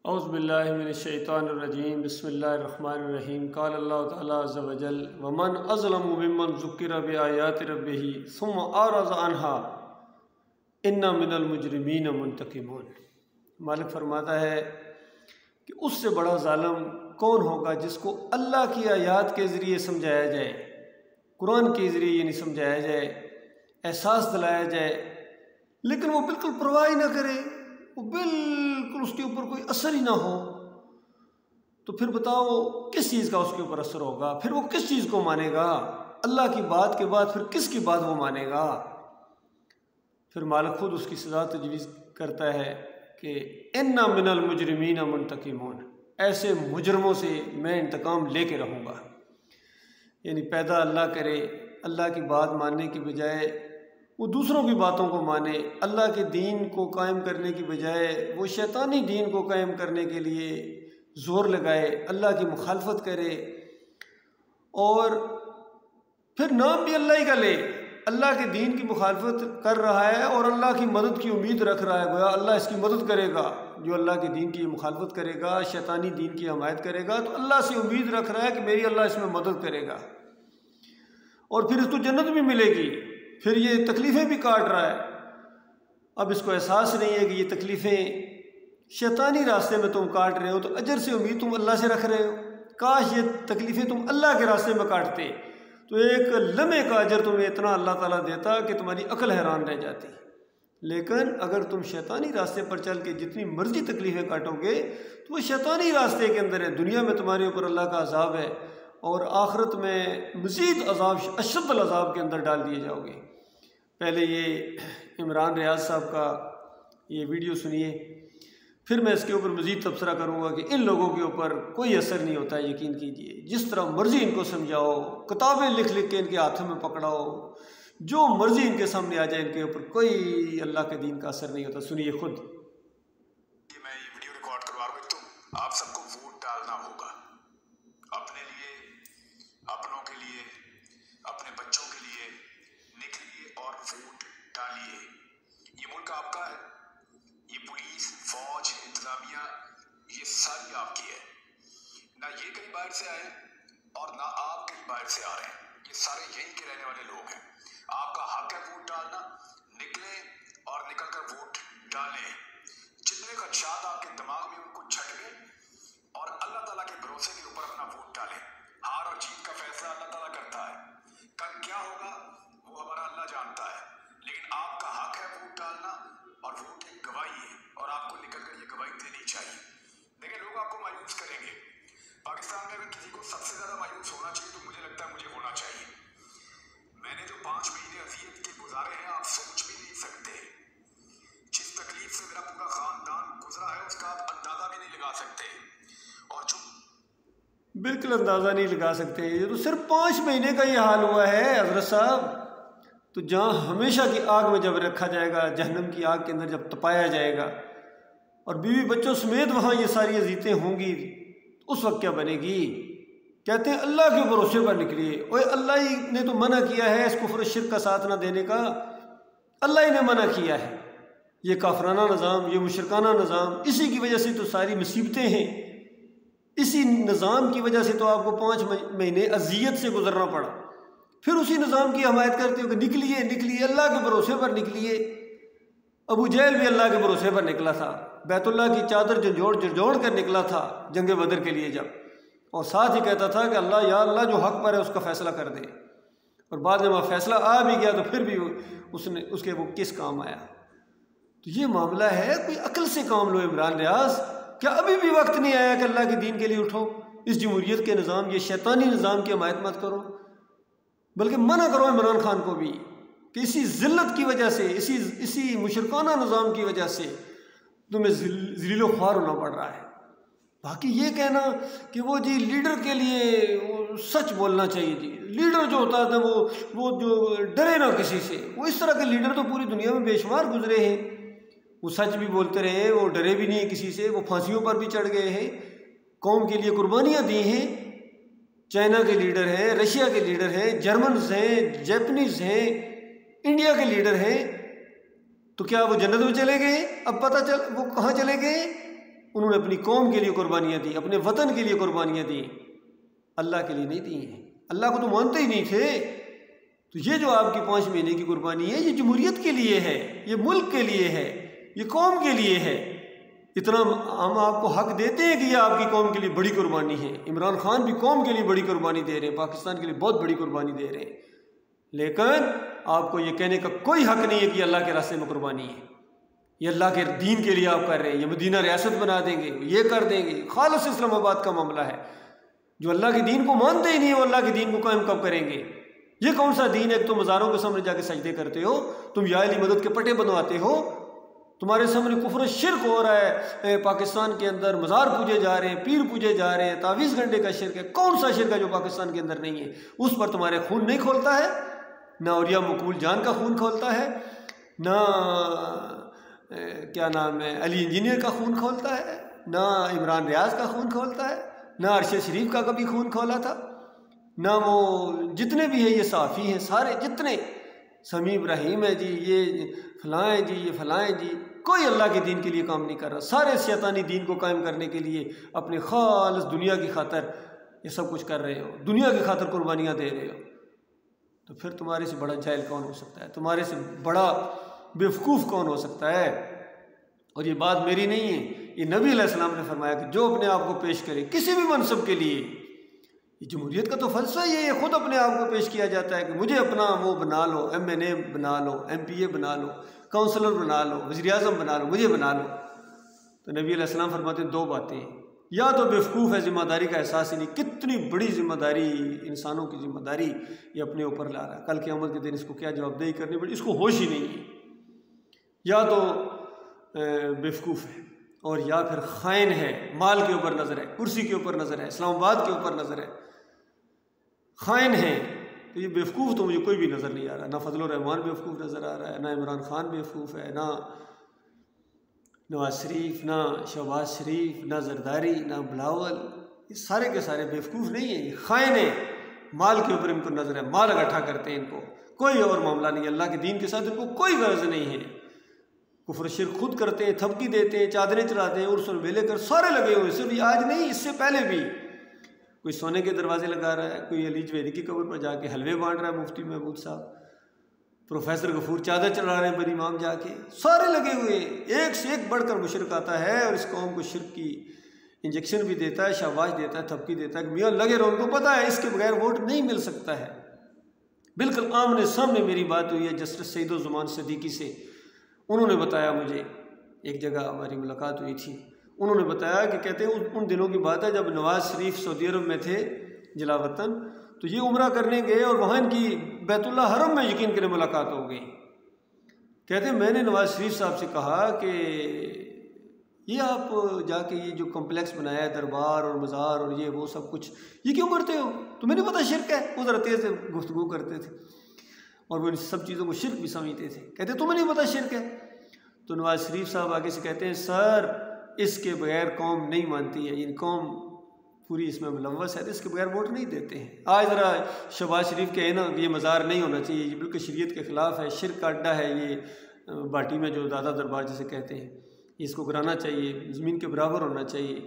اعوذ باللہ من الشیطان الرجیم بسم اللہ الرحمن الرحیم قال اللہ تعالی عز وجل ومن اظلم ممن ذکر بآیات ربہ ثم اعرض عنها انا من المجرمین منتقمون۔ مالک فرماتا ہے کہ اس سے بڑا ظالم کون ہوگا جس کو اللہ کی آیات کے ذریعے سمجھایا جائے، قرآن کے ذریعے یہ نہیں سمجھایا جائے، احساس دلایا جائے، لیکن وہ بالکل پرواہ نہ کرے، وہ بالکل اس کے اوپر کوئی اثر ہی نہ ہو، تو پھر بتاؤ کس چیز کا اس کے اوپر اثر ہوگا؟ پھر وہ کس چیز کو مانے گا؟ اللہ کی بات کے بعد پھر کس کی بات وہ مانے گا؟ پھر مالک خود اس کی سزا تجویز کرتا ہے کہ انا من المجرمین منتقمون، ایسے مجرموں سے میں انتقام لے کے رہوں گا۔ یعنی پیدا اللہ کرے، اللہ کی بات ماننے کی بجائے وہ دوسروں کی باتوں کو مانے، اللہ کے دین کو قائم کرنے کی بجائے وہ شیطانی دین کو قائم کرنے کے لیے زور لگائے، اللہ کی مخالفت کرے، اور پھر نام بھی اللہ ہی کا لے، اللہ کے دین کی مخالفت کر رہا ہے اور اللہ کی مدد کی امید رکھ رہا ہے، گویا اللہ اس کی مدد کرے گا۔ جو اللہ کے دین کی مخالفت کرے گا، شیطانی دین کی حمایت کرے گا، تو اللہ سے امید رکھ رہا ہے کہ میری اللہ اس میں مدد کرے گا اور پھر اس کو جنت بھی ملے گی، پھر یہ تکلیفیں بھی کاٹ رہا ہے۔ اب اس کو احساس نہیں ہے کہ یہ تکلیفیں شیطانی راستے میں تم کاٹ رہے ہو، تو اجر سے امید تم اللہ سے رکھ رہے ہو۔ کاش یہ تکلیفیں تم اللہ کے راستے میں کاٹتے تو ایک لمحے کا اجر تمہیں اتنا اللہ تعالیٰ دیتا کہ تمہاری عقل حیران رہ جاتی۔ لیکن اگر تم شیطانی راستے پر چل کے جتنی مرضی تکلیفیں کاٹو گے تو وہ شیطانی راستے کے اندر ہے، دنیا میں تمہارے اوپر اللہ کا عذاب ہے اور آخرت میں مزید عذاب، اشد العذاب کے اندر ڈال دیے جاؤ گے۔ پہلے یہ عمران ریاض صاحب کا یہ ویڈیو سنیے، پھر میں اس کے اوپر مزید تبصرہ کروں گا کہ ان لوگوں کے اوپر کوئی اثر نہیں ہوتا، یقین کیجئے۔ جس طرح مرضی ان کو سمجھاؤ، کتابیں لکھ لکھ کے ان کے ہاتھوں میں پکڑاؤ، جو مرضی ان کے سامنے آ جائے، ان کے اوپر کوئی اللہ کے دین کا اثر نہیں ہوتا۔ سنیے خود۔ میں یہ ویڈیو ریکارڈ کروا رہا ہوں، آپ سب کو ووٹ ڈالنا ہوگا، اپنے لیے، اپنوں کے لیے، اپنے بچوں کے لیے نکلیے اور ووٹ ڈالیے۔ یہ ملک آپ کا ہے، یہ پولیس، فوج، انتظامیہ، یہ ساری آپ کی ہے۔ نہ یہ کہیں باہر سے آئے اور نہ آپ کہیں باہر سے آ رہے ہیں، یہ سارے یہیں کے رہنے والے لوگ ہیں۔ آپ کا حق ہے ووٹ ڈالنا، نکلیں اور نکل کر ووٹ ڈالیں۔ جتنے خدشات آپ کے دماغ میں ان کو چھٹکیں اور اللہ تعالیٰ کے بھروسے کے اوپر اپنا ووٹ ڈالیں۔ ہار اور جیت کا فیصلہ اللہ تعالیٰ کرتا ہے، کل کیا ہوگا وہ ہمارا اللہ جانتا ہے، لیکن آپ کا حق ہے ووٹ ڈالنا، اور ووٹ ایک گواہی ہے اور آپ کو نکل کر یہ گواہی دینی چاہیے۔ دیکھیں، لوگ آپ کو مایوس کریں گے۔ پاکستان میں اگر کسی کو سب سے زیادہ مایوس ہونا چاہیے تو مجھے لگتا ہے مجھے ہونا چاہیے۔ میں نے جو 5 مہینے اذیت کے گزارے ہیں آپ سوچ بھی نہیں سکتے۔ جس تکلیف سے میرا پورا خاندان گزرا ہے اس کا آپ اندازہ بھی نہیں لگا سکتے۔ اور جو بالکل اندازہ نہیں لگا سکتے، یہ تو صرف 5 مہینے کا یہ حال ہوا ہے حضرت صاحب۔ تو جہاں ہمیشہ کی آگ میں جب رکھا جائے گا، جہنم کی آگ کے اندر جب تپایا جائے گا اور بیوی بچوں سمیت وہاں یہ ساری اذیتیں ہوں گی، اس وقت کیا بنے گی؟ کہتے ہیں اللہ کے بھروسے پر نکلیے۔ اوے اللہ ہی نے تو منع کیا ہے اس کفر و شرک کا ساتھ نہ دینے کا، اللہ ہی نے منع کیا ہے۔ یہ کافرانہ نظام، یہ مشرکانہ نظام، اسی کی وجہ سے تو ساری مصیبتیں ہیں، اسی نظام کی وجہ سے تو آپ کو 5 مہینے اذیت سے گزرنا پڑا۔ پھر اسی نظام کی حمایت کرتے ہو کہ نکلیے نکلیے، اللہ کے بھروسے پر نکلیے۔ ابو جہل بھی اللہ کے بھروسے پر نکلا تھا، بیت اللہ کی چادر جھنجھوڑ کر نکلا تھا جنگ بدر کے لیے جب، اور ساتھ ہی کہتا تھا کہ اللہ، یا اللہ جو حق پر ہے اس کا فیصلہ کر دے، اور بعد میں وہ فیصلہ آ بھی گیا تو پھر بھی اس کے وہ کس کام آیا؟ تو یہ معاملہ ہے، کوئی عقل سے کام لو عمران ریاض۔ کیا ابھی بھی وقت نہیں آیا کہ اللہ کے دین کے لیے اٹھو؟ اس جمہوریت کے نظام، یہ شیطانی نظام کی حمایت مت کرو، بلکہ منع کرو عمران خان کو بھی کہ اسی ذلت کی وجہ سے، اسی مشرکانہ نظام کی وجہ سے تمہیں ذلیل و خوار ہونا پڑ رہا ہے۔ باقی یہ کہنا کہ وہ جی لیڈر کے لیے وہ سچ بولنا چاہیے، جی لیڈر جو ہوتا ہے وہ جو ڈرے نہ کسی سے، وہ اس طرح کے لیڈر تو پوری دنیا میں بے شمار گزرے ہیں۔ وہ سچ بھی بولتے رہے، وہ ڈرے بھی نہیں کسی سے، وہ پھانسیوں پر بھی چڑھ گئے ہیں، قوم کے لیے قربانیاں دی ہیں۔ چائنا کے لیڈر ہیں، رشیا کے لیڈر ہیں، جرمنز ہیں، جیپنیز ہیں، انڈیا کے لیڈر ہیں، تو کیا وہ جنت میں چلے گئے؟ اب پتہ چل وہ کہاں چلے گئے؟ انہوں نے اپنی قوم کے لیے قربانیاں دی، اپنے وطن کے لیے قربانیاں دیں، اللہ کے لیے نہیں دی ہیں۔ اللہ کو تو مانتے ہی نہیں تھے۔ تو یہ جو آپ کی 5 مہینے کی قربانی ہے، یہ جمہوریت کے لیے ہے، یہ ملک کے لیے ہے، یہ قوم کے لیے ہے۔ اتنا ہم آپ کو حق دیتے ہیں کہ یہ آپ کی قوم کے لیے بڑی قربانی ہے۔ عمران خان بھی قوم کے لیے بڑی قربانی دے رہے ہیں، پاکستان کے لیے بہت بڑی قربانی دے رہے ہیں، لیکن آپ کو یہ کہنے کا کوئی حق نہیں ہے کہ یہ اللہ کے راستے میں قربانی ہے، یہ اللہ کے دین کے لیے آپ کر رہے ہیں، یہ مدینہ ریاست بنا دیں گے، یہ کر دیں گے۔ خالص اسلام آباد کا معاملہ ہے۔ جو اللہ کے دین کو مانتے ہی نہیں، وہ اللہ کے دین کو قائم کب کریں گے؟ یہ کون سا دین ہے کہ تم مزاروں کے سامنے جا کے سجدے کرتے ہو، تم یا علی مدد کے پٹے بنواتے ہو، تمہارے سامنے کفر و شرک ہو رہا ہے، پاکستان کے اندر مزار پوجے جا رہے ہیں، پیر پوجے جا رہے ہیں، تعویذ گھنٹے کا شرک ہے۔ کون سا شرک ہے جو پاکستان کے اندر نہیں ہے؟ اس پر تمہارے خون نہیں کھولتا ہے، نہ اولیاء مقبول جان کا خون کھولتا ہے، نہ کیا نام ہے علی انجینئر کا خون کھولتا ہے، نہ عمران ریاض کا خون کھولتا ہے، نہ ارشد شریف کا کبھی خون کھولا تھا، نہ وہ جتنے بھی ہیں یہ صحافی ہیں سارے جتنے، سمیع ابراہیم ہے جی، یہ فلاں جی، یہ فلاں جی، کوئی اللہ کے دین کے لیے کام نہیں کر رہا، سارے شیطانی دین کو قائم کرنے کے لیے اپنے خالص دنیا کی خاطر یہ سب کچھ کر رہے ہو، دنیا کی خاطر قربانیاں دے رہے ہو۔ تو پھر تمہارے سے بڑا جاہل کون ہو سکتا ہے؟ تمہارے سے بڑا بیوقوف کون ہو سکتا ہے؟ اور یہ بات میری نہیں ہے، یہ نبی علیہ السلام نے فرمایا کہ جو اپنے آپ کو پیش کرے کسی بھی منصب کے لیے، یہ جمہوریت کا تو فلسفہ یہ ہے، خود اپنے آپ کو پیش کیا جاتا ہے کہ مجھے اپنا وہ بنا لو، MNA بنا لو، MPA بنا لو، کونسلر بنا لو، وزیر اعظم بنا لو، مجھے بنا لو۔ تو نبی علیہ السلام فرماتے ہیں 2 باتیں، یا تو بیوقوف ہے، ذمہ داری کا احساس ہی نہیں، کتنی بڑی ذمہ داری، انسانوں کی ذمہ داری یہ اپنے اوپر لا رہا ہے، کل قیامت کے دن اس کو کیا جواب دہی کرنی پڑی، اس کو ہوش ہی نہیں ہے، یا تو بیوقوف ہے، اور یا پھر خائن ہے، مال کے اوپر نظر ہے، کرسی کے اوپر نظر ہے، اسلام آباد کے اوپر نظر ہے، خائن ہے۔ تو یہ بیوقوف تو مجھے کوئی بھی نظر نہیں آ رہا، نہ فضل الرحمان بیوقوف نظر آ رہا ہے، نہ عمران خان بیوقوف ہے، نہ نواز شریف، نہ شہباز شریف، نہ زرداری، نہ بلاول، یہ سارے کے سارے بیوقوف نہیں ہیں، یہ خائن ہیں، مال کے اوپر ان کو نظر ہے، مال اکٹھا کرتے ہیں، ان کو کوئی اور معاملہ نہیں، اللہ کے دین کے ساتھ ان کو کوئی غرض نہیں ہے، کفر و شرک خود کرتے ہیں، تھپکی دیتے ہیں، چادریں چلاتے ہیں، عرس اور میلے کر سارے لگے ہوئے، صرف یہ آج نہیں، اس سے پہلے بھی کوئی سونے کے دروازے لگا رہا ہے، کوئی علی جویری کی قبر پر جا کے حلوے بانٹ رہا ہے مفتی محمود صاحب، پروفیسر غفور چادر چلا رہے ہیں بر امام جا کے، سارے لگے ہوئے، ایک سے ایک بڑھ کر مشرک آتا ہے اور اس قوم کو شرک کی انجیکشن بھی دیتا ہے، شاباش دیتا ہے، تھپکی دیتا ہے کہ میاں لگے رہو، ان کو پتہ ہے اس کے بغیر ووٹ نہیں مل سکتا ہے۔ بالکل آمنے سامنے میری بات ہوئی ہے جسٹس سعید الزمان صدیقی سے، انہوں نے بتایا مجھے، ایک جگہ ہماری ملاقات ہوئی تھی، انہوں نے بتایا کہ کہتے ہیں ان دنوں کی بات ہے جب نواز شریف سعودی عرب میں تھے جلا وطن، تو یہ عمرہ کرنے گئے اور وہاں ان کی بیت اللہ حرم میں یقین کریں ملاقات ہو گئی۔ کہتے ہیں میں نے نواز شریف صاحب سے کہا کہ یہ آپ جا کے یہ جو کمپلیکس بنایا ہے دربار اور مزار اور یہ وہ سب کچھ یہ کیوں کرتے ہو؟ تمہیں نہیں پتہ شرک ہے؟ وہ ذرا تیز سے گفتگو کرتے تھے اور وہ ان سب چیزوں کو شرک بھی سمجھتے تھے، کہتے ہیں تمہیں نہیں پتہ شرک ہے؟ تو نواز شریف صاحب آگے سے کہتے ہیں سر اس کے بغیر قوم نہیں مانتی ہے، یہ قوم پوری اس میں ملوث ہے، تو اس کے بغیر ووٹ نہیں دیتے ہیں۔ آج ذرا شہباز شریف کہے نا کہ یہ مزار نہیں ہونا چاہیے، یہ بالکل شریعت کے خلاف ہے، شرک کا اڈا ہے، یہ باٹی میں جو دادا دربار جسے کہتے ہیں، اس کو گرانا چاہیے، زمین کے برابر ہونا چاہیے،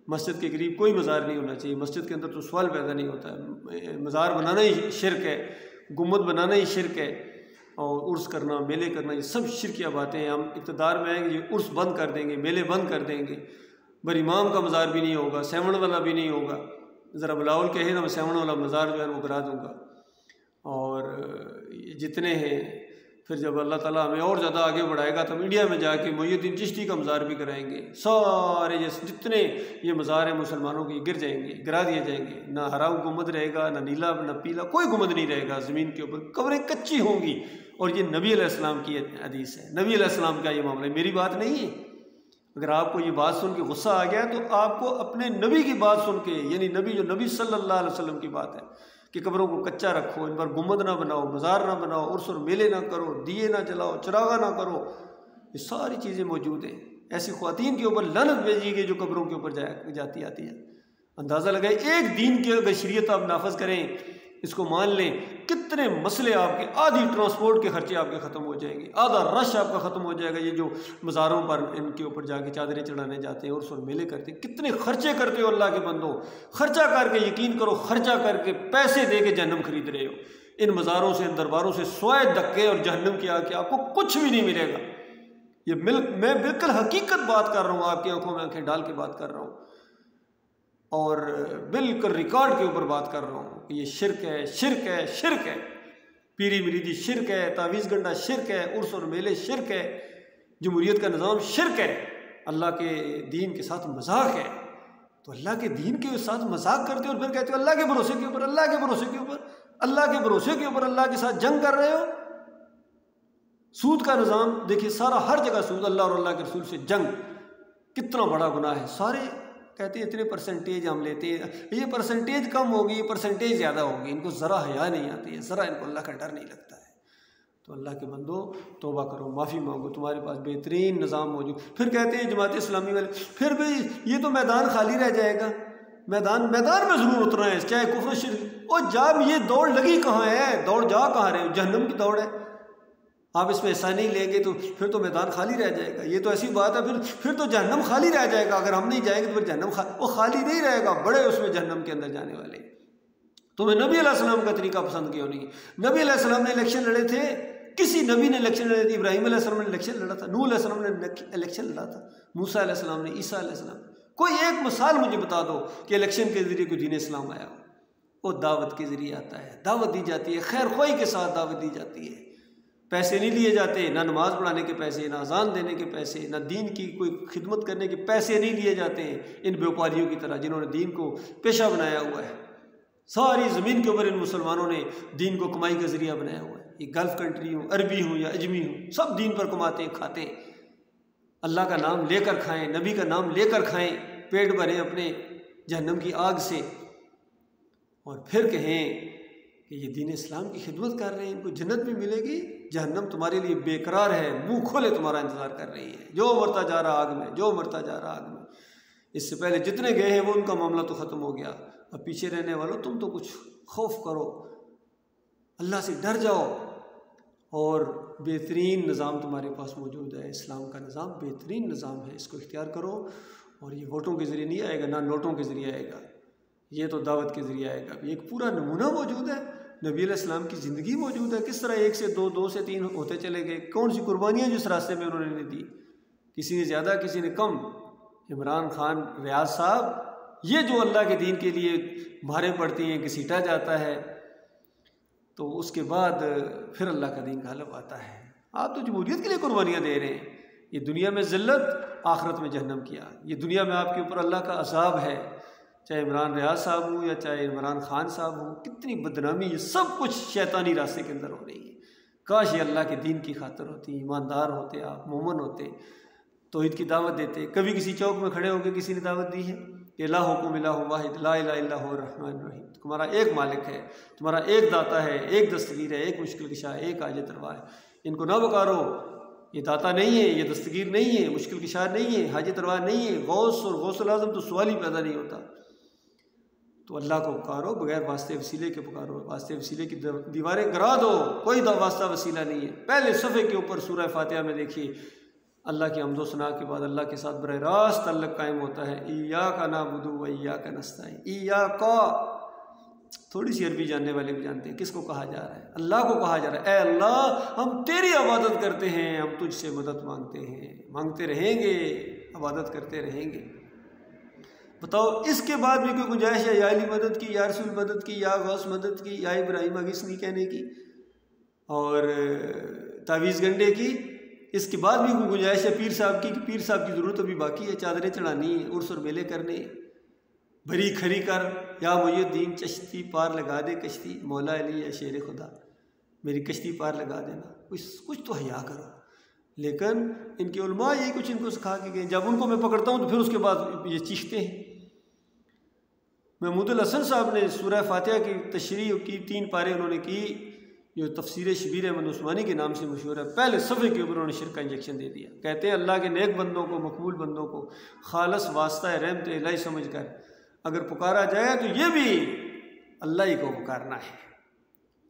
مسجد کے قریب کوئی مزار نہیں ہونا چاہیے، مسجد کے اندر تو سوال پیدا نہیں ہوتا ہے، مزار بنانا ہی شرک ہے، گنبد بنانا ہی شرک ہے، اور عرس کرنا، میلے کرنا، یہ سب شرکیہ باتیں ہیں۔ ہم اقتدار میں آئیں گے یہ عرس بند کر دیں گے، میلے بند کر دیں گے، بر امام کا مزار بھی نہیں ہوگا، سیون والا بھی نہیں ہوگا، ذرا بلاول کہے نا میں سیون والا مزار جو ہے وہ کرا دوں گا، اور جتنے ہیں پھر جب اللہ تعالیٰ ہمیں اور زیادہ آگے بڑھائے گا تو ہم انڈیا میں جا کے محی الدین چشتی کا مزار بھی کرائیں گے، سارے جتنے یہ مزار ہیں مسلمانوں کے گر جائیں گے، گرا دیے جائیں گے، نہ ہرا گنبد رہے گا، نہ نیلا نہ پیلا، کوئی گنبد نہیں رہے گا زمین کے اوپر، قبریں کچی ہوں گی، اور یہ نبی علیہ السلام کی حدیث ہے، نبی علیہ السلام کا یہ معاملہ ہے، میری بات نہیں ہے۔ اگر آپ کو یہ بات سن کے غصہ آ گیا تو آپ کو اپنے نبی کی بات سن کے، یعنی نبی جو نبی صلی اللہ علیہ وسلم کی بات ہے کہ قبروں کو کچا رکھو، ان پر گنبد نہ بناؤ، مزار نہ بناؤ، عرس اور میلے نہ کرو، دیے نہ جلاؤ، چراغا نہ کرو، یہ ساری چیزیں موجود ہیں۔ ایسی خواتین کے اوپر لعنت بھیجی گئی جو قبروں کے اوپر جاتی آتی ہے۔ اندازہ لگائے ایک دین کی اگر شریعت آپ نافذ کریں اس کو مان لیں، کتنے مسئلے آپ کے، آدھی ٹرانسپورٹ کے خرچے آپ کے ختم ہو جائیں گے، آدھا رش آپ کا ختم ہو جائے گا۔ یہ جو مزاروں پر ان کے اوپر جا کے چادریں چڑھانے جاتے ہیں اور میلے کرتے ہیں، کتنے خرچے کرتے ہو اللہ کے بندوں، خرچہ کر کے، یقین کرو خرچہ کر کے پیسے دے کے جہنم خرید رہے ہو۔ ان مزاروں سے، ان درباروں سے سوائے دھکے اور جہنم کی آگ کے آپ کو کچھ بھی نہیں ملے گا۔ یہ میں بالکل حقیقت بات کر رہا ہوں، آپ کی آنکھوں میں آنکھیں ڈال کے بات کر رہا ہوں، اور بالکل ریکارڈ کے اوپر بات کر رہا ہوں کہ یہ شرک ہے، شرک ہے، شرک ہے۔ پیری مریدی شرک ہے، تعویذ گنڈا شرک ہے، عرس اور میلے شرک ہے، جمہوریت کا نظام شرک ہے، اللہ کے دین کے ساتھ مذاق ہے۔ تو اللہ کے دین کے ساتھ مذاق کرتے ہو اور پھر کہتے ہو اللہ کے بھروسے کے اوپر، اللہ کے بھروسے کے اوپر، اللہ کے بھروسے کے اوپر اللہ کے ساتھ جنگ کر رہے ہو۔ سود کا نظام دیکھیے، سارا ہر جگہ سود، اللہ اور اللہ کے رسول سے جنگ، کتنا بڑا گناہ ہے۔ سارے کہتے ہیں اتنے پرسنٹیج ہم لیتے ہیں، یہ پرسنٹیج کم ہوگی، یہ پرسنٹیج زیادہ ہوگی، ان کو ذرا حیا نہیں آتی ہے، ذرا ان کو اللہ کا ڈر نہیں لگتا ہے۔ تو اللہ کے بندو توبہ کرو، معافی مانگو، تمہارے پاس بہترین نظام موجود۔ پھر کہتے ہیں جماعت اسلامی والے، پھر بھی یہ تو میدان خالی رہ جائے گا، میدان میں ضرور اترنا ہے، چاہے کفر شرک۔ اور جب یہ دوڑ لگی کہاں ہے، دوڑ جا کہاں رہے ہو، جہنم کی دوڑ ہے۔ آپ اس میں حصہ نہیں لیں گے تو پھر تو میدان خالی رہ جائے گا۔ یہ تو ایسی بات ہے، پھر تو جہنم خالی رہ جائے گا۔ اگر ہم نہیں جائیں گے تو پھر جہنم وہ خالی نہیں رہے گا، بڑے اس میں جہنم کے اندر جانے والے۔ تمہیں نبی علیہ السلام کا طریقہ پسند کیوں نہیں؟ نبی علیہ السلام نے الیکشن لڑے تھے، کسی نبی نے الیکشن لڑے تھے؟ ابراہیم علیہ السلام نے الیکشن لڑا تھا، نوح علیہ السلام نے الیکشن لڑا تھا، موسیٰ علیہ السلام نے، عیسیٰ علیہ السلام۔ کوئی ایک مثال مجھے بتا دو کہ الیکشن کے ذریعے کوئی دین اسلام آیا ہو۔ وہ دعوت کے ذریعے آتا ہے، دعوت دی جاتی ہے، خیر خواہی کے ساتھ دعوت دی جاتی ہے، پیسے نہیں لیے جاتے، نہ نماز پڑھانے کے پیسے، نہ اذان دینے کے پیسے، نہ دین کی کوئی خدمت کرنے کے پیسے نہیں لیے جاتے ہیں ان بیوپاریوں کی طرح جنہوں نے دین کو پیشہ بنایا ہوا ہے۔ ساری زمین کے اوپر ان مسلمانوں نے دین کو کمائی کا ذریعہ بنایا ہوا ہے۔ یہ گلف کنٹری ہوں، عربی ہوں یا اجمی ہوں، سب دین پر کماتے ہیں، کھاتے ہیں، اللہ کا نام لے کر کھائیں، نبی کا نام لے کر کھائیں، پیٹ بھریں اپنے جہنم کی آگ سے، اور پھر کہیں کہ یہ دین اسلام کی خدمت کر رہے ہیں، ان کو جنت بھی ملے گی، جہنم تمہارے لیے بے قرار ہے، منہ کھولے تمہارا انتظار کر رہی ہے، جو مرتا جا رہا آگ میں، جو مرتا جا رہا آگ میں۔ اس سے پہلے جتنے گئے ہیں وہ ان کا معاملہ تو ختم ہو گیا، اب پیچھے رہنے والوں تم تو کچھ خوف کرو، اللہ سے ڈر جاؤ، اور بہترین نظام تمہارے پاس موجود ہے، اسلام کا نظام بہترین نظام ہے، اس کو اختیار کرو، اور یہ ووٹوں کے ذریعے نہیں آئے گا، نہ نوٹوں کے ذریعے آئے گا، یہ تو دعوت کے ذریعے آئے گا۔ ایک پورا نمونہ موجود ہے، نبی علیہ السلام کی زندگی موجود ہے، کس طرح 1 سے 2، 2 سے 3 ہوتے چلے گئے، کون سی قربانیاں جس راستے میں انہوں نے دی، کسی نے زیادہ کسی نے کم۔ عمران خان ریاض صاحب، یہ جو اللہ کے دین کے لیے مارے پڑتی ہیں، گھسیٹا جاتا ہے، تو اس کے بعد پھر اللہ کا دین غالب آتا ہے۔ آپ تو جمہوریت کے لیے قربانیاں دے رہے ہیں، یہ دنیا میں ذلت، آخرت میں جہنم کیا، یہ دنیا میں آپ کے اوپر اللہ کا عذاب ہے، چاہے عمران ریاض صاحب ہوں یا چاہے عمران خان صاحب ہوں، کتنی بدنامی، یہ سب کچھ شیطانی راستے کے اندر ہو رہی ہے۔ کاش یہ اللہ کے دین کی خاطر ہوتی، ایماندار ہوتے، آپ مومن ہوتے، توحید کی دعوت دیتے۔ کبھی کسی چوک میں کھڑے ہو کے کسی نے دعوت دی ہے کہ لا حکم الہ واحد لا الہ الا هو الرحمن الرحیم، تمہارا ایک مالک ہے، تمہارا ایک داتا ہے، ایک دستگیر ہے، ایک مشکل کشا ہے، ایک حاجت روا ہے، ان کو نہ پکارو، یہ داتا نہیں ہے، یہ دستگیر نہیں ہے، مشکل کشا نہیں ہے، حاجت روا نہیں ہے، غوث اور غوث الاعظم تو سوال ہی پیدا نہیں ہوتا۔ تو اللہ کو پکارو، بغیر واسطے وسیلے کے پکارو، واسطے وسیلے کی دیواریں گرا دو، کوئی واسطہ وسیلہ نہیں ہے۔ پہلے صفحے کے اوپر سورہ فاتحہ میں دیکھیے، اللہ کی حمد و ثنا کے بعد اللہ کے ساتھ براہ راست تعلق قائم ہوتا ہے، ایاک نعبد و ایاک نستعین۔ ایاک، تھوڑی سی عربی جاننے والے بھی جانتے ہیں کس کو کہا جا رہا ہے، اللہ کو کہا جا رہا ہے، اے اللہ ہم تیری عبادت کرتے ہیں، ہم تجھ سے مدد مانگتے ہیں، مانگتے رہیں گے، عبادت کرتے رہیں گے۔ بتاؤ اس کے بعد بھی کوئی گنجائش ہے یا علی مدد کی، یا رسول مدد کی، یا غوث مدد کی، یا ابراہیم اغیثنی کہنے کی اور تعویذ گنڈے کی؟ اس کے بعد بھی کوئی گنجائش ہے پیر صاحب کی، کہ پیر صاحب کی ضرورت ابھی باقی ہے، چادریں چڑھانی، عرس اور میلے کرنے، بھری کھری کر یا محی الدین چشتی پار لگا دے کشتی، مولا علی یا شیر خدا میری کشتی پار لگا دینا، کچھ تو حیا کرو۔ لیکن ان کے علماء یہی کچھ ان کو سکھا کے گئے، جب ان کو میں پکڑتا ہوں تو پھر اس کے بعد یہ چیختے ہیں۔ محمود الحسن صاحب نے سورہ فاتحہ کی تشریح کی، 3 پارے انہوں نے کی، جو تفسیر شبیر احمد عثمانی کے نام سے مشہور ہے، پہلے صفحے کے اوپر انہوں نے شرک کا انجیکشن دے دیا۔ کہتے ہیں اللہ کے نیک بندوں کو، مقبول بندوں کو خالص واسطہ رحمت الہی سمجھ کر اگر پکارا جائے تو یہ بھی اللہ ہی کو پکارنا ہے،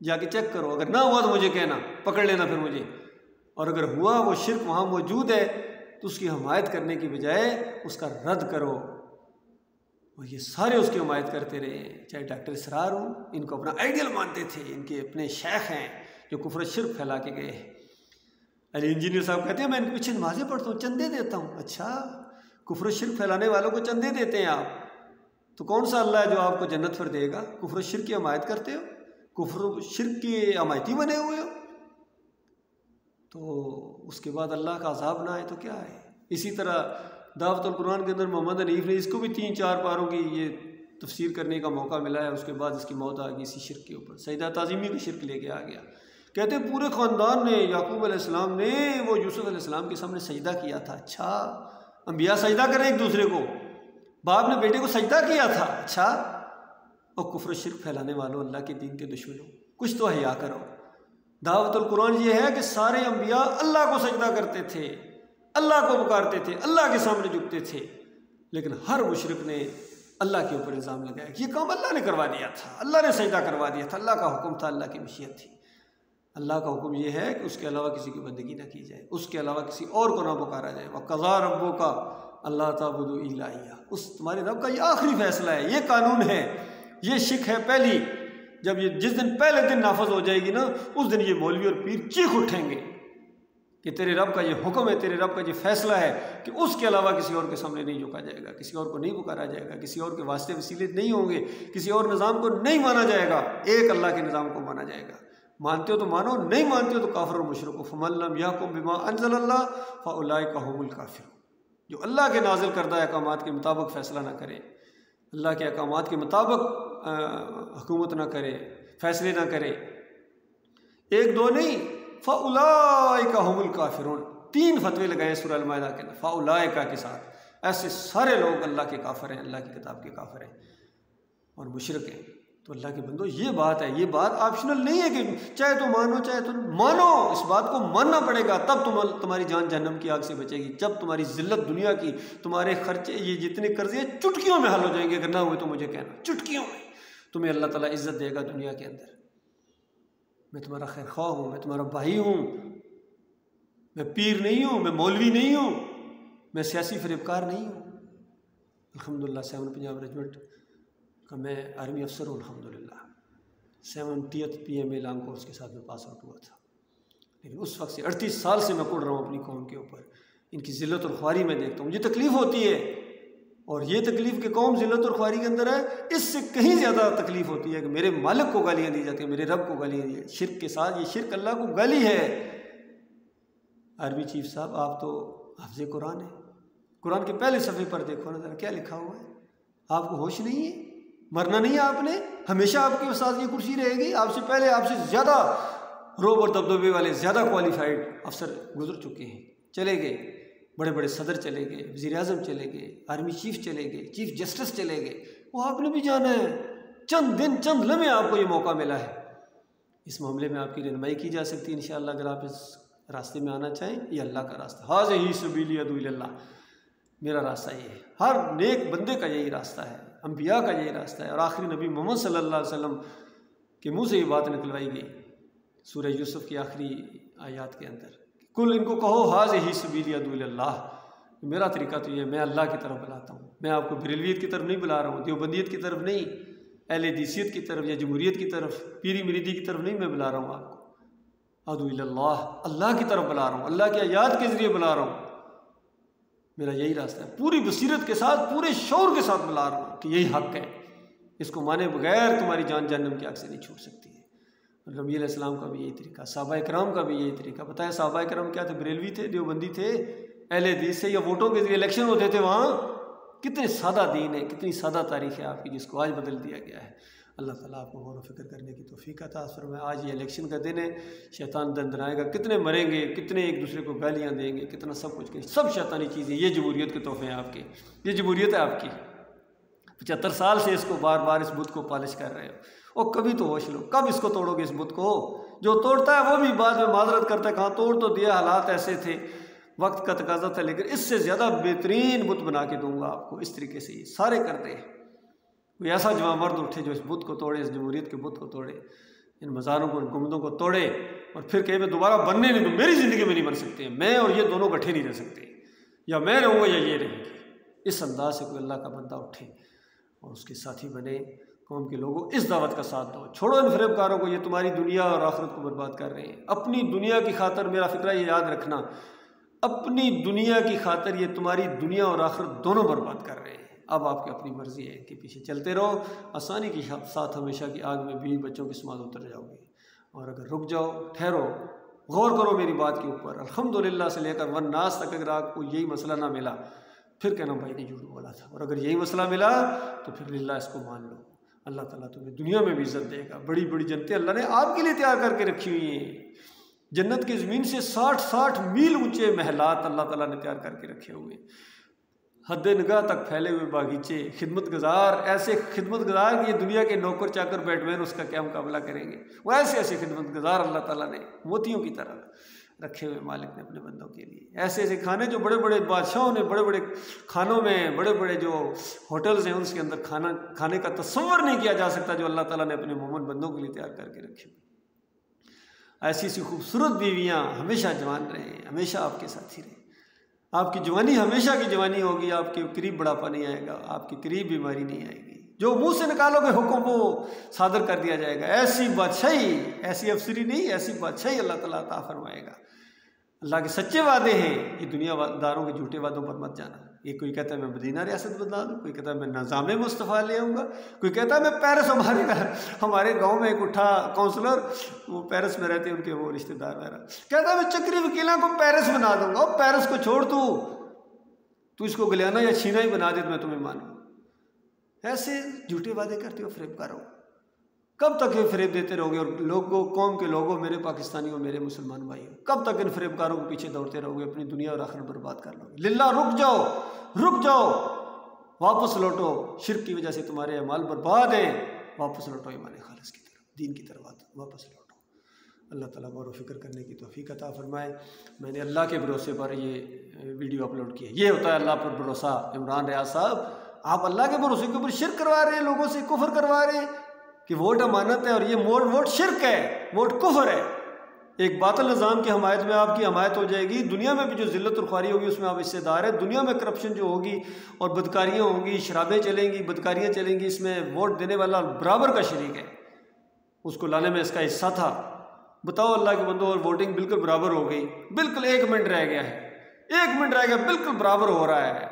جا کے چیک کرو، اگر نہ ہوا تو مجھے کہنا، پکڑ لینا پھر مجھے، اور اگر ہوا وہ شرک وہاں موجود ہے تو اس کی حمایت کرنے کی بجائے اس کا رد کرو۔ اور یہ سارے اس کی حمایت کرتے رہے ہیں، چاہے ڈاکٹر اسرار ہوں، ان کو اپنا آئیڈیل مانتے تھے، ان کے اپنے شیخ ہیں جو کفر شرک پھیلا کے گئے ہیں۔ علی انجینئر صاحب کہتے ہیں میں ان کے پیچھے نمازیں پڑھتا ہوں، چندے دیتا ہوں۔ اچھا، کفر شرک پھیلانے والوں کو چندے دیتے ہیں آپ، تو کون سا اللہ ہے جو آپ کو جنت پر دے گا؟ کفر شرک کی حمایت کرتے ہو، کفر شرک کے حمایتی بنے ہوئے ہو، تو اس کے بعد اللہ کا عذاب نہ آئے تو کیا ہے؟ اسی طرح دعوت القرآن کے اندر محمد حنیف نے اس کو بھی 3-4 پاروں کی یہ تفسیر کرنے کا موقع ملا ہے، اس کے بعد اس کی موت آ گئی اسی شرک کے اوپر، سجدہ تعظیمی کا شرک لے کے آ گیا۔ کہتے ہیں پورے خاندان نے، یعقوب علیہ السلام نے وہ یوسف علیہ السلام کے سامنے سجدہ کیا تھا۔ اچھا، انبیاء سجدہ کریں ایک دوسرے کو، باپ نے بیٹے کو سجدہ کیا تھا۔ اچھا، اور کفر شرک پھیلانے والوں، اللہ کے دین کے دشمنوں، کچھ تو حیا کرو۔ دعوت القرآن یہ ہے کہ سارے انبیاء اللہ کو سجدہ کرتے تھے، اللہ کو پکارتے تھے، اللہ کے سامنے جھکتے تھے، لیکن ہر مشرک نے اللہ کے اوپر الزام لگایا کہ یہ کام اللہ نے کروا دیا تھا، اللہ نے سجدہ کروا دیا تھا، اللہ کا حکم تھا، اللہ کی مشیت تھی۔ اللہ کا حکم یہ ہے کہ اس کے علاوہ کسی کی بندگی نہ کی جائے، اس کے علاوہ کسی اور کو نہ پکارا جائے۔ وَقَضَىٰ رَبُّكَ أَلَّا تَعْبُدُوا إِلَّا إِيَّاهُ، اس تمہارے رب کا یہ آخری فیصلہ ہے، یہ قانون ہے، یہ شک ہے پہلی۔ جب یہ جس دن پہلے دن نافذ ہو جائے گی نا، اس دن یہ مولوی اور پیر چیخ اٹھیں گے کہ تیرے رب کا یہ حکم ہے، تیرے رب کا یہ فیصلہ ہے کہ اس کے علاوہ کسی اور کے سامنے نہیں جھکا جائے گا، کسی اور کو نہیں پکارا جائے گا، کسی اور کے واسطے وسیلے نہیں ہوں گے، کسی اور نظام کو نہیں مانا جائے گا، ایک اللہ کے نظام کو مانا جائے گا۔ مانتے ہو تو مانو، نہیں مانتے ہو تو کافر اور مشرک ہو۔ فَمَن لَّمْ يَحْكُم بِمَا أَنزَلَ اللَّهُ فَأُولَٰئِكَ هُمُ الْكَافِرُونَ، جو اللہ کے نازل کردہ احکامات کے مطابق فیصلہ نہ کرے، اللہ کے احکامات کے مطابق حکومت نہ کرے، فیصلے نہ کرے، ایک دو نہیں، فَأُولَٰئِكَ هُمُ الْكَافِرُونَ، 3 فتوے لگائے سورہ المائدہ کے اندر فَأُولَٰئِكَ کے ساتھ۔ ایسے سارے لوگ اللہ کے کافر ہیں، اللہ کی کتاب کے کافر ہیں اور مشرک ہیں۔ تو اللہ کے بندو، یہ بات ہے، یہ بات آپشنل نہیں ہے کہ چاہے تو مانو چاہے تو مانو، اس بات کو ماننا پڑے گا، تب تمہاری جان جہنم کی آگ سے بچے گی، جب تمہاری ذلت دنیا کی، تمہارے خرچے، یہ جتنے قرضے چٹکیوں میں حل ہو جائیں گے، اگر نہ ہوئے تو مجھے کہنا، چٹکیوں میں تمہیں اللہ تعالیٰ عزت دے گا دنیا کے اندر۔ میں تمہارا خیر خواہ ہوں، میں تمہارا بھائی ہوں، میں پیر نہیں ہوں، میں مولوی نہیں ہوں، میں سیاسی فریبکار نہیں ہوں۔ الحمدللہ 7 پنجاب ریجمنٹ کا میں آرمی افسر ہوں، الحمدللہ 70th PMA لانگ کورس کے ساتھ میں پاس آؤٹ ہوا تھا، لیکن اس وقت سے 38 سال سے میں کڑ رہا ہوں اپنی قوم کے اوپر، ان کی ذلت اور خواری میں دیکھتا ہوں، مجھے تکلیف ہوتی ہے، اور یہ تکلیف کہ قوم ذلت اور خواری کے اندر ہے، اس سے کہیں زیادہ تکلیف ہوتی ہے کہ میرے مالک کو گالیاں دی جاتی ہیں، میرے رب کو گالیاں دی جاتی ہیں، شرک کے ساتھ، یہ شرک اللہ کو گالی ہے۔ آرمی چیف صاحب، آپ تو حافظ قرآن ہیں، قرآن کے پہلے صفحے پر دیکھو نا ذرا کیا لکھا ہوا ہے، آپ کو ہوش نہیں ہے، مرنا نہیں ہے آپ نے، ہمیشہ آپ کے ساتھ یہ کرسی رہے گی، آپ سے پہلے آپ سے زیادہ روب اور دبدبے والے، زیادہ کوالیفائڈ افسر گزر چکے ہیں، چلے گئے، بڑے بڑے صدر چلے گئے، وزیر اعظم چلے گئے، آرمی چیف چلے گئے، چیف جسٹس چلے گئے، وہ آپ نے بھی جانا ہے، چند دن چند لمحے آپ کو یہ موقع ملا ہے، اس معاملے میں آپ کی رہنمائی کی جا سکتی ہے انشاءاللہ، اگر آپ اس راستے میں آنا چاہیں، یہ اللہ کا راستہ، ھذہ سبیلی ادعو الی اللہ، میرا راستہ یہ ہے، ہر نیک بندے کا یہی راستہ ہے، انبیاء کا یہی راستہ ہے، اور آخری نبی محمد صلی اللہ علیہ وسلم کے منہ سے یہ بات نکلوائی گئی سورہ یوسف کی آخری آیات کے اندر، کل ان کو کہو ھذہ سبیلی ادعو الی اللہ، میرا طریقہ تو یہ ہے، میں اللہ کی طرف بلاتا ہوں، میں آپ کو بریلویت کی طرف نہیں بلا رہا ہوں، دیوبندیت کی طرف نہیں، اہل حدیثیت کی طرف یا جمہوریت کی طرف، پیری مریدی کی طرف نہیں میں بلا رہا ہوں آپ کو، ادعو الی اللہ، اللہ کی طرف بلا رہا ہوں، اللہ کی آیات کے ذریعے بلا رہا ہوں، میرا یہی راستہ ہے، پوری بصیرت کے ساتھ، پورے شعور کے ساتھ بلا رہا ہوں کہ یہی حق ہے، اس کو مانے بغیر تمہاری جان جہنم کی آگ سے نہیں چھوٹ سکتی ہے۔ نبی علیہ السلام کا بھی یہی طریقہ، صحابہ کرام کا بھی یہی طریقہ، بتایا صحابہ کرام کیا تھے، بریلوی تھے، دیوبندی تھے، اہل حدیث سے، یا ووٹوں کے ذریعے الیکشن ہوتے تھے وہاں، کتنے سادہ دین ہے، کتنی سادہ تاریخ ہے آپ کی، جس کو آج بدل دیا گیا ہے۔ اللہ تعالیٰ آپ کو غور و فکر کرنے کی توفیق عطا فرمائے۔ آج یہ الیکشن کا دن ہے، شیطان دندنائے گا، کتنے مریں گے، کتنے ایک دوسرے کو گالیاں دیں گے، کتنا سب کچھ کریں، سب شیطانی چیزیں، یہ جمہوریت کے تحفے ہیں آپ کے، یہ جمہوریت ہے آپ کی، 75 سال سے اس کو بار بار اس بت کو پالش کر رہے ہو، اور کبھی تو ہوش لو، کب اس کو توڑو گے اس بت کو؟ جو توڑتا ہے وہ بھی بعد میں معذرت کرتا ہے، کہاں توڑ تو دیا، حالات ایسے تھے، وقت کا تقاضا تھا، لیکن اس سے زیادہ بہترین بت بنا کے دوں گا آپ کو، اس طریقے سے یہ سارے کر دے، کوئی ایسا جوان مرد اٹھے جو اس بت کو توڑے، اس جمہوریت کے بت کو توڑے۔ ان مزاروں کو، ان گنبدوں کو توڑے اور پھر کہیں میں دوبارہ بننے نہیں دوں، میری زندگی میں نہیں بن سکتے، میں اور یہ دونوں گٹھے نہیں رہ سکتے، یا میں رہوں گا یا یہ رہیں گے۔ اس انداز سے کوئی اللہ کا بندہ اٹھے اور اس کے ساتھی بنے۔ قوم کے لوگوں اس دعوت کا ساتھ دو، چھوڑو ان فریب کاروں کو، یہ تمہاری دنیا اور آخرت کو برباد کر رہے ہیں۔ اپنی دنیا کی خاطر، میرا فکرہ یہ یاد رکھنا، اپنی دنیا کی خاطر یہ تمہاری دنیا اور آخرت دونوں برباد کر رہے ہیں۔ اب آپ کی اپنی مرضی ہے کہ پیچھے چلتے رہو، آسانی کے ساتھ ہمیشہ کی آگ میں بیوی بچوں کے سماعت اتر جاؤ گے، اور اگر رک جاؤ، ٹھہرو، غور کرو میری بات کے اوپر، الحمدللہ سے لے کر والناس تک اگر آپ کو یہی مسئلہ نہ ملا، پھر کہنا بھائی نے جھوٹ بولا تھا، اور اگر یہی مسئلہ ملا تو پھر للہ اس کو مان لو، اللہ تعالیٰ تمہیں دنیا میں بھی عزت دے گا۔ بڑی بڑی جنتیں اللہ نے آپ کے لیے تیار کر کے رکھی ہوئی ہیں، جنت کی زمین سے 60 میل اونچے محلات اللہ تعالیٰ نے تیار کر کے رکھے ہوئے، حد نگاہ تک پھیلے ہوئے باغیچے، خدمت گزار، ایسے خدمت گزار کہ یہ دنیا کے نوکر چاکر بیٹ مین اس کا کیا مقابلہ کریں گے، وہ ایسے ایسے خدمت گزار اللہ تعالیٰ نے موتیوں کی طرح رکھے ہوئے مالک نے اپنے بندوں کے لیے۔ ایسے ایسے کھانے جو بڑے بڑے بادشاہوں نے بڑے بڑے کھانوں میں، بڑے بڑے جو ہوٹلز ہیں اس کے اندر کھانے کا تصور نہیں کیا جا سکتا، جو اللہ تعالیٰ نے اپنے مومن بندوں کے لیے تیار کر کے رکھے ہوئے۔ ایسی سی خوبصورت بیویاں ہمیشہ جوان رہیں، ہمیشہ آپ کے ساتھی رہیں، آپ کی جوانی ہمیشہ کی جوانی ہوگی، آپ کے قریب بڑھاپا نہیں آئے گا، آپ کے قریب بیماری نہیں آئے گی، جو منہ سے نکالو گے حکم وہ صادر کر دیا جائے گا۔ ایسی بادشاہی، ایسی افسری نہیں، ایسی بادشاہی اللہ تعالیٰ عطا فرمائے گا۔ اللہ کے سچے وعدے ہیں، یہ دنیا داروں کے جھوٹے وعدوں پر مت جانا۔ یہ کوئی کہتا ہے میں مدینہ ریاست بدلا دوں، کوئی کہتا ہے میں نظام مصطفیٰ لے آؤں گا، کوئی کہتا ہے میں پیرس، ہمارے گاؤں میں ایک اٹھا کونسلر، وہ پیرس میں رہتے ہیں، ان کے وہ رشتہ دار میرا، کہتا ہے میں چکری وکیلا کو پیرس بنا دوں گا۔ پیرس کو چھوڑ، تو اس کو گلیانا یا چھینا ہی بنا دے تو میں تمہیں مانوں۔ ایسے جھوٹے وعدے کرتے ہو فریب کارو، کب تک یہ فریب دیتے رہو گے؟ اور لوگوں، قوم کے لوگوں، میرے پاکستانیوں، میرے مسلمان بھائیوں، کب تک ان فریب کاروں کے پیچھے دوڑتے رہو گے؟ اپنی دنیا اور آخرت برباد کر لو گے۔ للہ رک جاؤ، رک جاؤ، واپس لوٹو، شرک کی وجہ سے تمہارے اعمال برباد ہیں، واپس لوٹو ایمان خالص کی طرف، دین کی طرف واپس لوٹو۔ اللہ تعالیٰ غور و فکر کرنے کی توفیق عطا فرمائے۔ میں نے اللہ کے بھروسے پر یہ ویڈیو اپلوڈ کی ہے۔ یہ ہوتا ہے اللہ پر بھروسہ۔ عمران ریاض صاحب، آپ اللہ کے بھروسے کے اوپر شرک کروا رہے ہیں، لوگوں سے کفر کروا رہے ہیں کہ ووٹ امانت ہے، اور یہ ووٹ شرک ہے، ووٹ کفر ہے۔ ایک باطل نظام کی حمایت میں آپ کی حمایت ہو جائے گی، دنیا میں بھی جو ذلت اور خواری ہوگی اس میں آپ حصے دار ہیں، دنیا میں کرپشن جو ہوگی اور بدکاریاں ہوں گی، شرابیں چلیں گی، بدکاریاں چلیں گی، اس میں ووٹ دینے والا برابر کا شریک ہے، اس کو لانے میں اس کا حصہ تھا۔ بتاؤ اللہ کے بندوں، اور ووٹنگ بالکل برابر ہو گئی، بالکل 1 منٹ رہ گیا ہے، 1 منٹ رہ گیا، بالکل برابر ہو رہا ہے،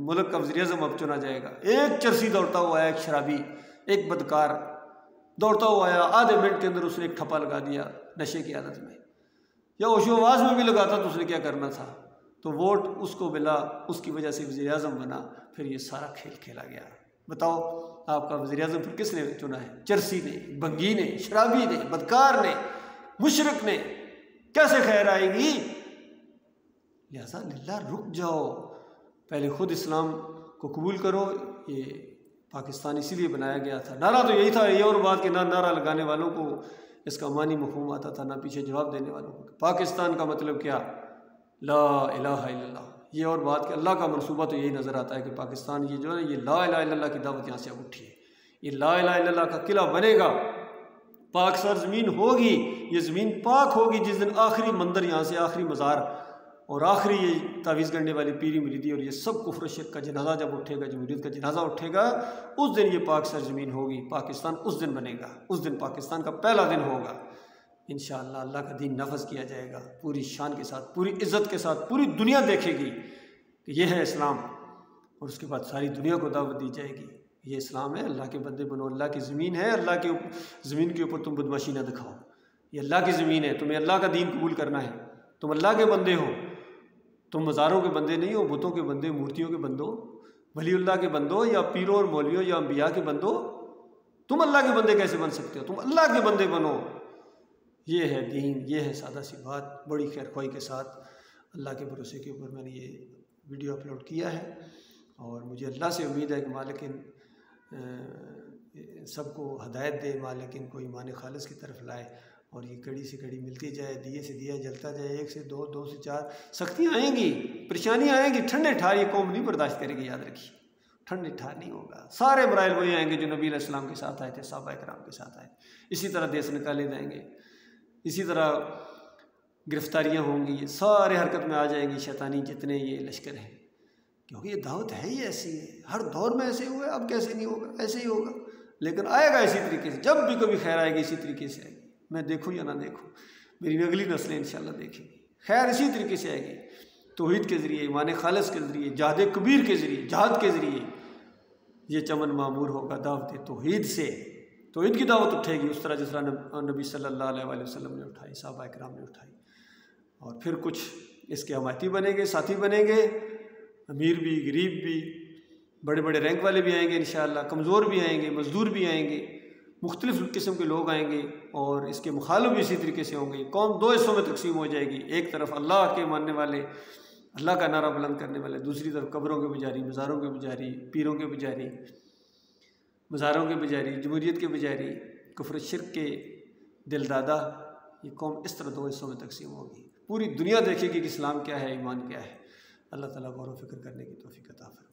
ملک کا وزیر اعظم اب چنا جائے گا۔ ایک چرسی دوڑتا ہوا ہے، ایک شرابی، ایک بدکار دوڑتا ہوا آیا، آدھے منٹ کے اندر اس نے ایک ٹھپا لگا دیا نشے کی حالت میں، یا ہوش و آواز میں بھی لگاتا تو اس نے کیا کرنا تھا؟ تو ووٹ اس کو ملا، اس کی وجہ سے وزیر اعظم بنا، پھر یہ سارا کھیل کھیلا گیا۔ بتاؤ آپ کا وزیر اعظم پھر کس نے چنا ہے؟ چرسی نے، بنگی نے، شرابی نے، بدکار نے، مشرک نے، کیسے خیر آئے گی؟ لہذا للہ رک جاؤ، پہلے خود اسلام کو قبول کرو۔ یہ پاکستان اسی لیے بنایا گیا تھا، نعرہ تو یہی تھا، یہ اور بات کہ نہ نعرہ لگانے والوں کو اس کا معنی مفہوم آتا تھا، نہ پیچھے جواب دینے والوں کو۔ پاکستان کا مطلب کیا؟ لا الہ الا اللہ، یہ اور بات کہ اللہ کا منصوبہ تو یہی نظر آتا ہے کہ پاکستان یہ جو ہے یہ لا الہ الا اللہ کی دعوت یہاں سے اب اٹھی ہے، یہ لا الہ الا اللہ کا قلعہ بنے گا، پاک سر زمین ہوگی، یہ زمین پاک ہوگی جس دن آخری مندر یہاں سے، آخری مزار اور آخری یہ تعویذ گننے والی پیری مریدی اور یہ سب کفر و شرک کا جنازہ جب اٹھے گا، جمہوریت کا جنازہ اٹھے گا، اس دن یہ پاک سرزمین ہوگی، پاکستان اس دن بنے گا، اس دن پاکستان کا پہلا دن ہوگا۔ انشاءاللہ اللہ کا دین نفذ کیا جائے گا پوری شان کے ساتھ، پوری عزت کے ساتھ، پوری دنیا دیکھے گی کہ یہ ہے اسلام، اور اس کے بعد ساری دنیا کو دعوت دی جائے گی، یہ اسلام ہے، اللہ کے بندے بنو، اللہ کی زمین ہے، اللہ کی زمین کے اوپر تم بدماشی نہ دکھاؤ، یہ اللہ کی زمین ہے، تمہیں اللہ کا دین قبول کرنا ہے، تم اللہ کے بندے ہو، تم مزاروں کے بندے نہیں ہو، بتوں کے بندے، مورتیوں کے بندوں، ولی اللہ کے بندوں، یا پیروں اور مولویوں یا انبیاء کے بندوں، تم اللہ کے بندے کیسے بن سکتے ہو؟ تم اللہ کے بندے بنو، یہ ہے دین، یہ ہے سادہ سی بات۔ بڑی خیر خواہی کے ساتھ اللہ کے بھروسے کے اوپر میں نے یہ ویڈیو اپلوڈ کیا ہے، اور مجھے اللہ سے امید ہے کہ مالک سب کو ہدایت دے، مالک ان کو ایمان خالص کی طرف لائے، اور یہ کڑی سے کڑی ملتی جائے، دیے سے دیا جلتا جائے، 1 سے 2، 2 سے 4، سختیاں آئیں گی، پریشانیاں آئیں گی، ٹھنڈے ٹھار یہ قوم نہیں برداشت کرے گی، یاد رکھیے، ٹھنڈا نہیں ہوگا. سارے مراحل وہی آئیں گے جو نبی علیہ السلام کے ساتھ آئے تھے، صحابہ کرام کے ساتھ آئے. اسی طرح دیس نکالے جائیں گے، اسی طرح گرفتاریاں ہوں گی، یہ سارے حرکت میں آ جائیں گی شیطانی جتنے یہ لشکر ہیں، کیونکہ یہ دعوت ہے ہی ایسی ہے. ہر دور میں ایسے ہوا ہے، اب کیسے نہیں ہوگا، ایسے ہی ہوگا. لیکن آئے گا اسی طریقے سے. جب بھی کبھی خیر آئے گی اسی طریقے سے آئے گی. میں دیکھوں یا نہ دیکھوں، میری اگلی نسلیں انشاءاللہ دیکھیں گی. خیر اسی طریقے سے آئے گی، توحید کے ذریعے، ایمان خالص کے ذریعے، جہاد کبیر کے ذریعے، جہاد کے ذریعے. یہ چمن معمور ہوگا دعوت توحید سے. توحید کی دعوت اٹھے گی اس طرح جس طرح نبی صلی اللہ علیہ وآلہ وسلم نے اٹھائی، صحابہ کرام نے اٹھائی. اور پھر کچھ اس کے حمایتی بنیں گے، ساتھی بنیں گے، امیر بھی، غریب بھی، بڑے بڑے رینک والے بھی آئیں گے انشاءاللہ، کمزور بھی آئیں گے، مزدور بھی آئیں گے، مختلف قسم کے لوگ آئیں گے. اور اس کے مخالف بھی اسی طریقے سے ہوں گے. قوم دو حصوں میں تقسیم ہو جائے گی. ایک طرف اللہ کے ماننے والے، اللہ کا نعرہ بلند کرنے والے، دوسری طرف قبروں کے پجاری، مزاروں کے پجاری، پیروں کے پجاری، مزاروں کے پجاری، جمہوریت کے پجاری، کفر شرک کے دل دادا. یہ قوم اس طرح دو حصوں میں تقسیم ہوگی. پوری دنیا دیکھے گی کہ اسلام کیا ہے، ایمان کیا ہے. اللہ تعالیٰ غور و فکر کرنے کی توفیق عطا فرمائے.